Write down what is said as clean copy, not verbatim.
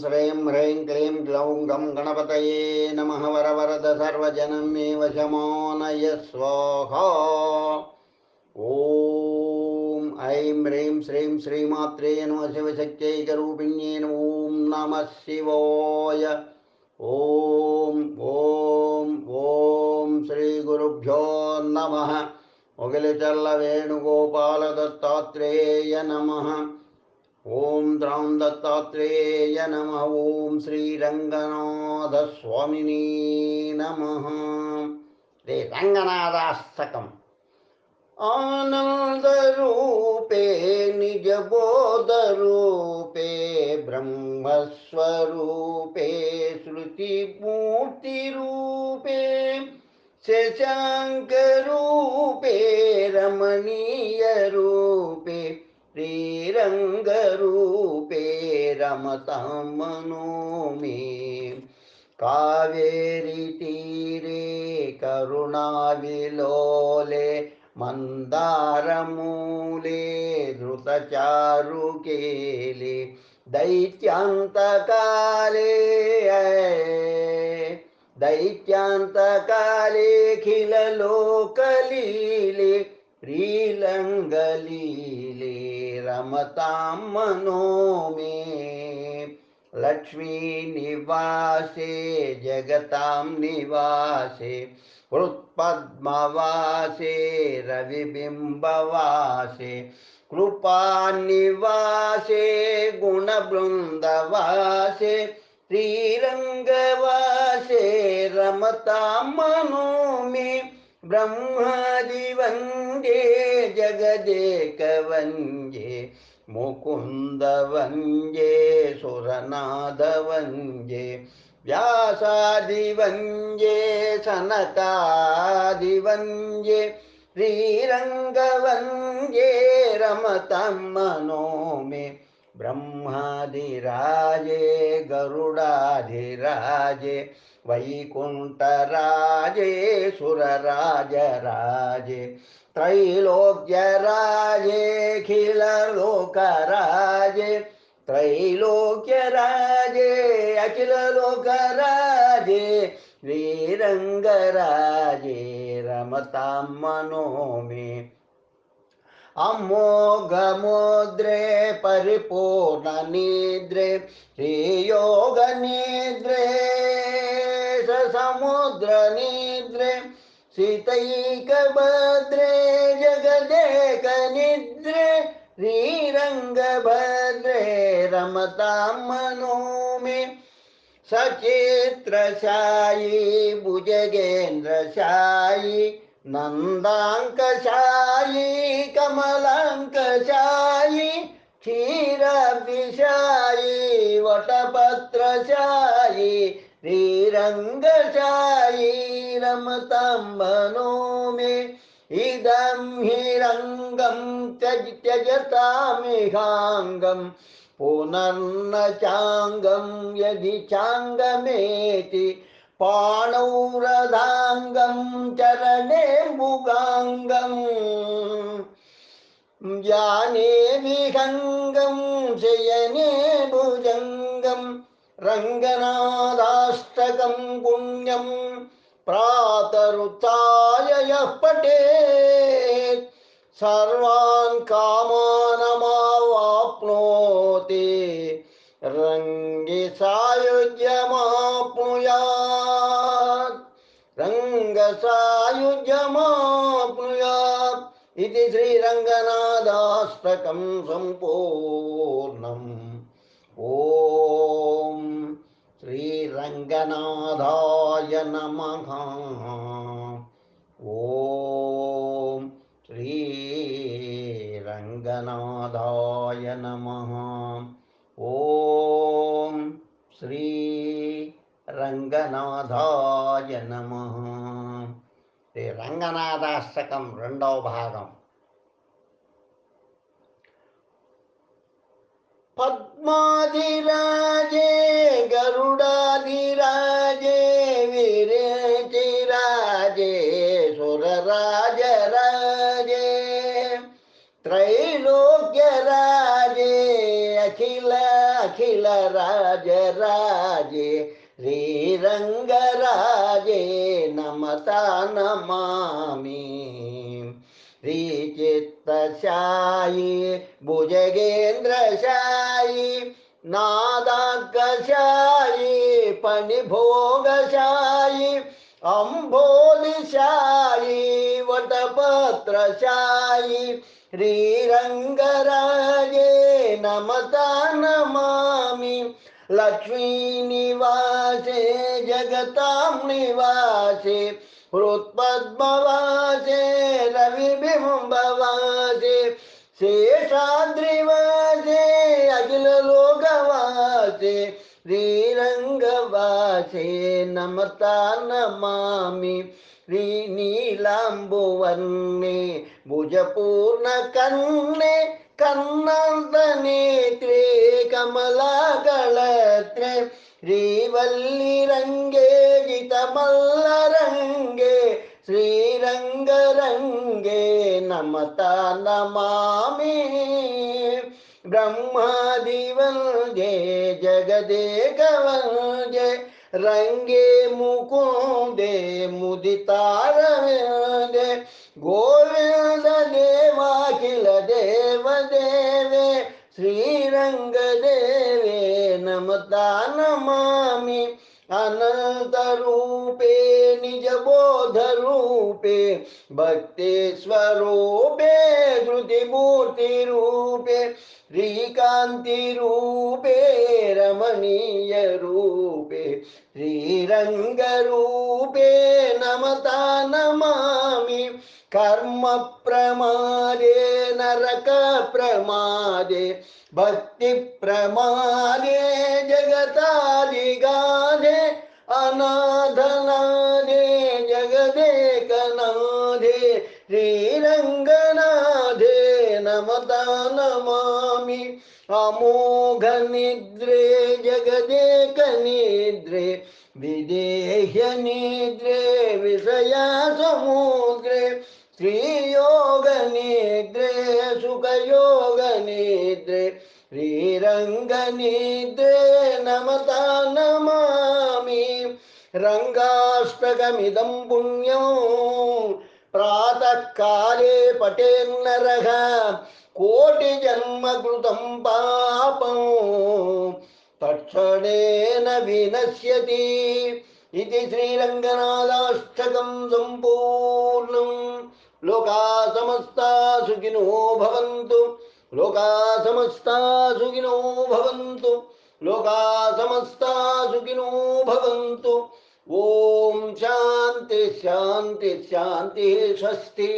श्रीं ह्रीं क्लीं ग्लौं गं गणपतये नमः। वरवरद सर्वजनं मे वशमानय स्वाहा। ॐ ऐं ह्रीं श्रीं श्रीमात्रे नमः। शिवशक्त्यैकरूपिण्ये ॐ नमः शिवाय। ॐ ॐ ॐ श्रीगुरुभ्यो नमः। मुगिलचल्ल वेणुगोपाल दत्तात्रेय नमः। ओम द्रां दत्तात्रेय नमः। ओम श्रीरंगनाथ स्वामिने नमः। श्री रंगनाथाष्टकम्। आनंद रूपे निज बोध रूपे ब्रह्मस्वरूपे श्रुति मूर्ति रूपे शशांक रूपे रमणीय रूपे श्रीरंग रूपे रमतां मनो मे। कावेरी तीरे करुणाविलोले मंदारमूले धृतचारुकेले दैत्यांतकाले खिललोकलीले श्रीलंगलीले रमतां मनो मे। लक्ष्मी निवासे जगतां निवासे हृत्पद्मवासे रविबिम्बवासे कृपानिवासे गुणवृन्दवासे श्रीरंगवासे रमतां मनो मे। ब्रह्मादि वन्दे जगदेक वन्दे मुकुंद वन्दे सुरनाद वन्दे व्यासादि वन्दे सनकादि वन्दे श्रीरंग वन्दे रमतां मनो मे। ब्रह्मादिराजे गरुडाधिराजे वैकुंठराजे सुरराजराजे त्रैलोक्यराजे अखिललोकराजे त्रैलोक्यराजे अखिललोकराजे श्रीरंगराजे रमतां मनो मे। अमोघमुद्रे परिपूर्ण निद्रे श्रीयोग निद्रे समुद्र निद्रे सीतैकभद्रे जगदेक निद्रे श्रीरंगभद्रे रमतां मनो मे। सचित्रशायी भुजगेन्द्रशायी नंदांकशायी कमलांकशायी क्षीराब्धिशायी वटपत्रशायी श्रीरंगशायी रमतां मनो मे। इदं हि रंगं त्यजतामिहांगं पुनर्न चांगं यदि चांगमेति पाणौ रथांगं चरणे मुगांगं ज्ञाने विहंगं शयने भुजंगं रंगनाथाष्टकं पुण्यं प्रातरुत्थाय यः पठेत् सर्वान् कामानमावाप्नोति रंगे सायुज्यमाप्नुयात् रंग सायुज्यमाप्नुयात्। इति श्रीरंगनाथाष्टकं सम्पूर्णम्। ओम श्रीरंगनाथाय नमः। ओम श्रीरंगनाथाय नमः। ओम श्री रंगनाथाय नमः। శ్రీ రంగనాథాష్టకం రెండవ భాగం. पद्माधिराजे गरुडाधिराजे वीरेतिराजे सुरराजराजे त्रैलोक्यराजे अखिल अखिल राज राजे श्रीरङ्गराजे नमता नमामि श्रीचित्तशायी भुजगेन्द्रशायी नादाग्गशायी फणिभोगशायी अंबोलिशायी वटपत्रशायी श्रीरङ्गराजे नमता नमामि लक्ष्मी निवासे जगतां निवासे हृत्पद्मवासे रविबिम्बवासे शेषाद्रिवासे अखिललोकवासे श्रीरङ्गवासे नमता नमामि श्रीनीलाम्बुवर्णे भुजपूर्णकर्णे कन्नान्तनेत्रे कमलागलत्रे श्रीवल्लिरङ्गे जितमल्लरङ्गे श्रीरङ्गरङ्गे नमता नमामि ब्रह्मादिवन्दे जगदेकवन्दे रङ्गे मुकुन्दे मुदितारविन्दे गोविन्द देवाखिल देवदेवे श्रीरङ्गदेवे नमता नमामि अनन्तरूपे निजबोधरूपे भक्तिस्वरूपे धृतिमूर्तिरूपे श्रीकान्तिरूपे रमणीयरूपे श्रीरङ्गरूपे नमता नमामि कर्म प्रमादे नरक प्रमादे भक्ति प्रमादे जगतादिगाधे अनाथनादे जगदेकनादे श्रीरङ्गनाथे नमता नमामि अमोघ निद्रे जगदेकनिद्रे विदेह्य निद्रे विषया समुद्रे श्रीयोग निद्रे सुखयोग निद्रे श्रीरङ्ग निद्रे नमता नमामि रङ्गाष्टकमिदं पुण्यं प्रातः काले पठेन्नरः कोटिजन्मकृतं पापं तत्क्षणेन विनश्यति इति श्रीरङ्गनाथाष्टकं सम्पूर्णं। लोका समस्ता सुखिनो भवन्तु, लोका समस्ता सुखिनो भवन्तु, लोका समस्ता सुखिनो भवन्तु। ओम शांति शांति शांति स्वस्ति।